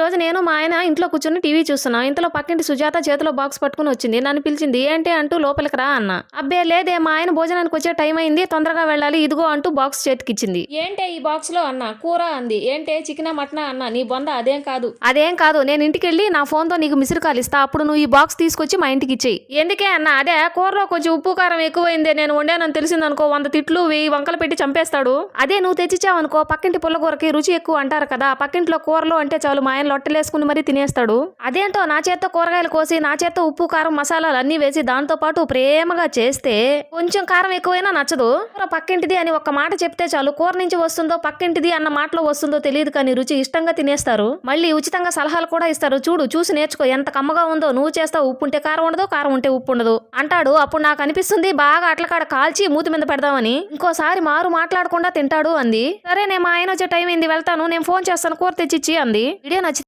రోజు నేను మా ఆయన ఇంట్లో కూర్చొని టీవీ చూస్తున్నా. ఇంతలో పక్కింటి సుజాత చేతిలో బాక్స్ పట్టుకుని వచ్చింది. నన్ను పిలిచింది. ఏంటి అంటూ లోపలికి రా అన్న. అబ్బే లేదే, మా ఆయన భోజనానికి వచ్చే టైం అయింది, తొందరగా వెళ్ళాలి, ఇదిగో అంటూ బాక్స్ చేతికిచ్చింది. ఏంటే ఈ బాక్స్ లో అన్న? కూర అంది. ఏంటే చికెనా మటనా అన్న. నీ బొంద అదేం కాదు, నేను ఇంటికి వెళ్ళి నా ఫోన్ తో నీకు మిస్డ్ కాల్ ఇస్తా, అప్పుడు నువ్వు ఈ బాక్స్ తీసుకొచ్చి మా ఇంటికి ఇచ్చేయి. ఎందుకే అన్న? అదే కూరలో కొంచెం ఉప్పు కారం ఎక్కువైందే, నేను వండానని తెలిసిందనుకో 100 తిట్లు 1000 వంకలు పెట్టి చంపేస్తాడు. అదే నువ్వు తెచ్చిచ్చావనుకో పక్కింటి పుల్లకూరకి రుచి ఎక్కువ అంటారు కదా, పక్కింట్లో కూరలు అంటే చాలు మా ఆయన లొట్టలేసుకుని మరీ తినేస్తాడు. అదేంటో నా చేత్తో కూరగాయలు కోసి నా చేత్తో ఉప్పు కారం మసాలాలు అన్ని వేసి దాంతో పాటు ప్రేమగా చేస్తే కొంచెం కారం ఎక్కువైనా నచ్చదు. కూర పక్కింటిది అని ఒక్క మాట చెప్తే చాలు, కూర నుంచి వస్తుందో పక్కింటిది అన్న మాటలో వస్తుందో తెలియదు కానీ రుచి ఇష్టంగా తినేస్తారు. మళ్ళీ ఉచితంగా సలహాలు కూడా ఇస్తారు. చూసి నేర్చుకో, ఎంత కమ్మగా ఉందో. నువ్వు చేస్తావు, ఉప్పు ఉంటే కారం ఉండదు, కారం ఉంటే ఉప్పు ఉండదు అంటాడు. అప్పుడు నాకు అనిపిస్తుంది బాగా అట్లకాడ కాల్చి మూతి మీద పెడదామని. ఇంకోసారి మారు మాట్లాడకుండా తింటాడు అంది. సరే నేను మా ఆయన వచ్చే టైం అయింది, వెళ్తాను, నేను ఫోన్ చేస్తాను, కూర తెచ్చిచ్చి అంది. వీడియో నచ్చి